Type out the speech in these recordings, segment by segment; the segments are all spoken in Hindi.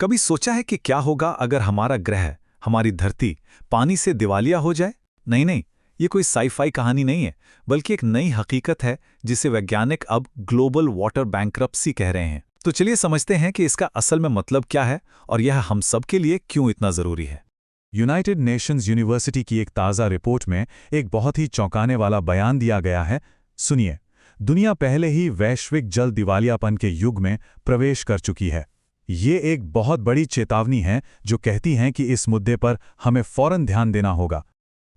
कभी सोचा है कि क्या होगा अगर हमारा ग्रह, हमारी धरती, पानी से दिवालिया हो जाए? नहीं नहीं, ये कोई साई-फाई कहानी नहीं है, बल्कि एक नई हकीकत है जिसे वैज्ञानिक अब ग्लोबल वाटर बैंक्रप्सी कह रहे हैं। तो चलिए समझते हैं कि इसका असल में मतलब क्या है और यह हम सब के लिए क्यों इतना जरूरी है। यूनाइटेड नेशंस यूनिवर्सिटी की एक ताज़ा रिपोर्ट में एक बहुत ही चौंकाने वाला बयान दिया गया है। सुनिए, दुनिया पहले ही वैश्विक जल दिवालियापन के युग में प्रवेश कर चुकी है। ये एक बहुत बड़ी चेतावनी है जो कहती है कि इस मुद्दे पर हमें फौरन ध्यान देना होगा।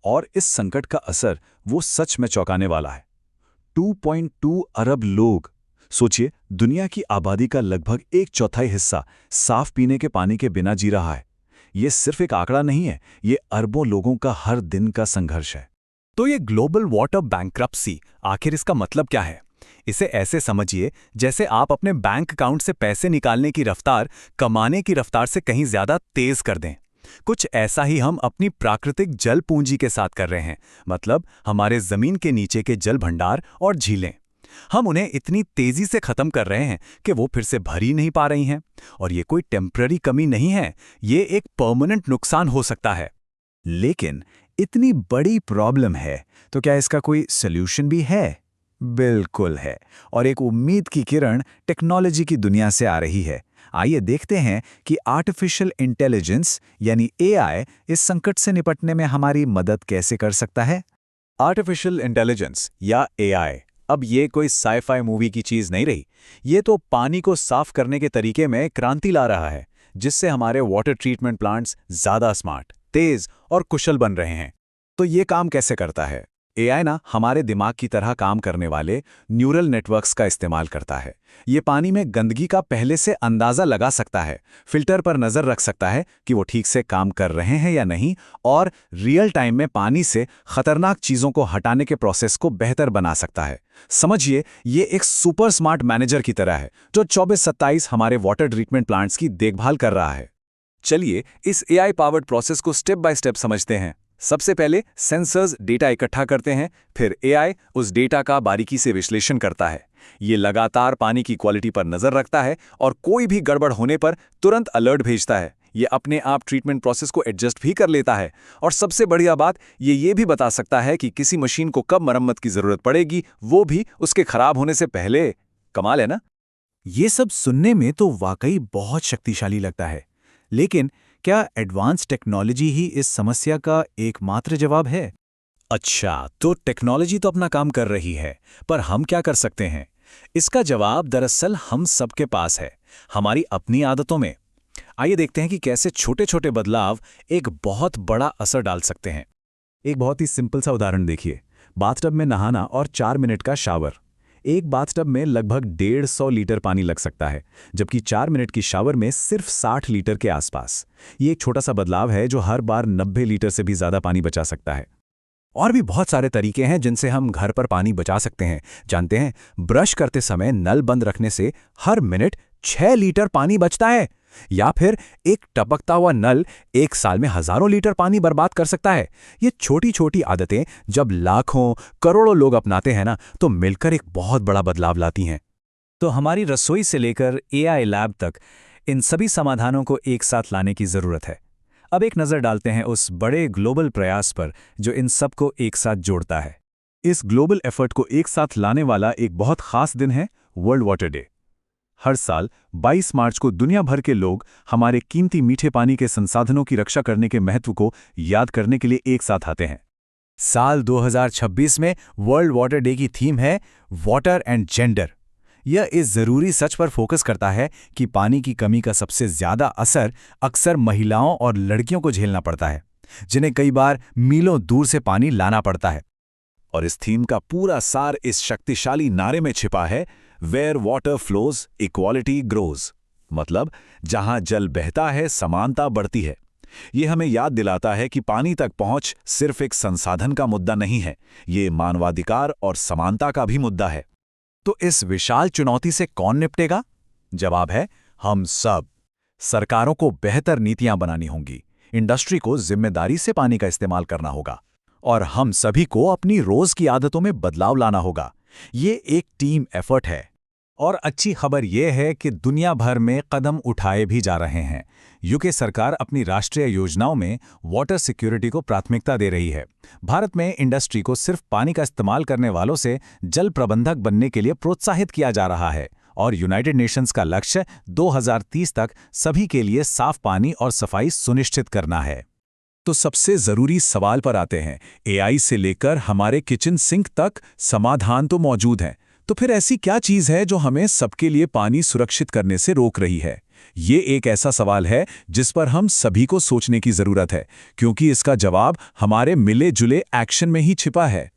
और इस संकट का असर वो सच में चौंकाने वाला है। 2.2 अरब लोग, सोचिए, दुनिया की आबादी का लगभग एक चौथाई हिस्सा साफ पीने के पानी के बिना जी रहा है। ये सिर्फ एक आंकड़ा नहीं है, ये अरबों लोगों का हर दिन का संघर्ष है। तो ये ग्लोबल वाटर बैंक्रप्सी, आखिर इसका मतलब क्या है? इसे ऐसे समझिए जैसे आप अपने बैंक अकाउंट से पैसे निकालने की रफ्तार कमाने की रफ्तार से कहीं ज्यादा तेज कर दें। कुछ ऐसा ही हम अपनी प्राकृतिक जल पूंजी के साथ कर रहे हैं, मतलब हमारे जमीन के नीचे के जल भंडार और झीलें। हम उन्हें इतनी तेजी से खत्म कर रहे हैं कि वो फिर से भर ही नहीं पा रही हैं। और ये कोई टेम्पररी कमी नहीं है, ये एक परमानेंट नुकसान हो सकता है। लेकिन इतनी बड़ी प्रॉब्लम है, तो क्या इसका कोई सॉल्यूशन भी है? बिल्कुल है। और एक उम्मीद की किरण टेक्नोलॉजी की दुनिया से आ रही है। आइए देखते हैं कि आर्टिफिशियल इंटेलिजेंस यानी एआई इस संकट से निपटने में हमारी मदद कैसे कर सकता है। आर्टिफिशियल इंटेलिजेंस या एआई अब ये कोई साई-फाई मूवी की चीज नहीं रही। ये तो पानी को साफ करने के तरीके में क्रांति ला रहा है, जिससे हमारे वाटर ट्रीटमेंट प्लांट्स ज्यादा स्मार्ट, तेज और कुशल बन रहे हैं। तो ये काम कैसे करता है? एआई ना हमारे दिमाग की तरह काम करने वाले न्यूरल नेटवर्क्स का इस्तेमाल करता है। ये पानी में गंदगी का पहले से अंदाजा लगा सकता है, फिल्टर पर नजर रख सकता है कि वो ठीक से काम कर रहे हैं या नहीं, और रियल टाइम में पानी से खतरनाक चीजों को हटाने के प्रोसेस को बेहतर बना सकता है। समझिए, ये एक सुपर स्मार्ट मैनेजर की तरह है जो 24/27 हमारे वाटर ट्रीटमेंट प्लांट्स की देखभाल कर रहा है। चलिए इस एआई पावर्ड प्रोसेस को स्टेप बाय स्टेप समझते हैं। सबसे पहले सेंसर्स डेटा इकट्ठा करते हैं, फिर एआई उस डेटा का बारीकी से विश्लेषण करता है। ये लगातार पानी की क्वालिटी पर नजर रखता है और कोई भी गड़बड़ होने पर तुरंत अलर्ट भेजता है। ये अपने आप ट्रीटमेंट प्रोसेस को एडजस्ट भी कर लेता है। और सबसे बढ़िया बात, ये भी बता सकता है कि किसी मशीन को कब मरम्मत की जरूरत पड़ेगी, वो भी उसके खराब होने से पहले। कमाल है ना? ये सब सुनने में तो वाकई बहुत शक्तिशाली लगता है, लेकिन क्या एडवांस टेक्नोलॉजी ही इस समस्या का एकमात्र जवाब है? अच्छा, तो टेक्नोलॉजी तो अपना काम कर रही है, पर हम क्या कर सकते हैं? इसका जवाब दरअसल हम सबके पास है, हमारी अपनी आदतों में। आइए देखते हैं कि कैसे छोटे छोटे बदलाव एक बहुत बड़ा असर डाल सकते हैं। एक बहुत ही सिंपल सा उदाहरण देखिए, बाथटब में नहाना और 4 मिनट का शावर। एक बाथटब में लगभग 150 लीटर पानी लग सकता है, जबकि 4 मिनट की शावर में सिर्फ 60 लीटर के आसपास। ये एक छोटा सा बदलाव है जो हर बार 90 लीटर से भी ज्यादा पानी बचा सकता है। और भी बहुत सारे तरीके हैं जिनसे हम घर पर पानी बचा सकते हैं। जानते हैं, ब्रश करते समय नल बंद रखने से हर मिनट 6 लीटर पानी बचता है। या फिर एक टपकता हुआ नल 1 साल में हजारों लीटर पानी बर्बाद कर सकता है। ये छोटी छोटी आदतें जब लाखों करोड़ों लोग अपनाते हैं ना, तो मिलकर एक बहुत बड़ा बदलाव लाती हैं। तो हमारी रसोई से लेकर एआई लैब तक इन सभी समाधानों को एक साथ लाने की जरूरत है। अब एक नजर डालते हैं उस बड़े ग्लोबल प्रयास पर जो इन सबको एक साथ जोड़ता है। इस ग्लोबल एफर्ट को एक साथ लाने वाला एक बहुत खास दिन है वर्ल्ड वाटर डे। हर साल 22 मार्च को दुनिया भर के लोग हमारे कीमती मीठे पानी के संसाधनों की रक्षा करने के महत्व को याद करने के लिए एक साथ आते हैं। साल 2026 में वर्ल्ड वाटर डे की थीम है वाटर एंड जेंडर। यह इस जरूरी सच पर फोकस करता है कि पानी की कमी का सबसे ज्यादा असर अक्सर महिलाओं और लड़कियों को झेलना पड़ता है, जिन्हें कई बार मीलों दूर से पानी लाना पड़ता है। और इस थीम का पूरा सार इस शक्तिशाली नारे में छिपा है, where water flows equality grows. मतलब जहां जल बहता है समानता बढ़ती है। ये हमें याद दिलाता है कि पानी तक पहुंच सिर्फ एक संसाधन का मुद्दा नहीं है, ये मानवाधिकार और समानता का भी मुद्दा है। तो इस विशाल चुनौती से कौन निपटेगा? जवाब है हम सब। सरकारों को बेहतर नीतियां बनानी होंगी, इंडस्ट्री को जिम्मेदारी से पानी का इस्तेमाल करना होगा, और हम सभी को अपनी रोज की आदतों में बदलाव लाना होगा। ये एक टीम एफर्ट है। और अच्छी खबर यह है कि दुनिया भर में कदम उठाए भी जा रहे हैं। यूके सरकार अपनी राष्ट्रीय योजनाओं में वाटर सिक्योरिटी को प्राथमिकता दे रही है। भारत में इंडस्ट्री को सिर्फ पानी का इस्तेमाल करने वालों से जल प्रबंधक बनने के लिए प्रोत्साहित किया जा रहा है और यूनाइटेड नेशंस का लक्ष्य 2030 तक सभी के लिए साफ पानी और सफाई सुनिश्चित करना है। तो सबसे जरूरी सवाल पर आते हैं। एआई से लेकर हमारे किचन सिंक तक समाधान तो मौजूद है, तो फिर ऐसी क्या चीज़ है जो हमें सबके लिए पानी सुरक्षित करने से रोक रही है? ये एक ऐसा सवाल है जिस पर हम सभी को सोचने की ज़रूरत है, क्योंकि इसका जवाब हमारे मिले जुले एक्शन में ही छिपा है।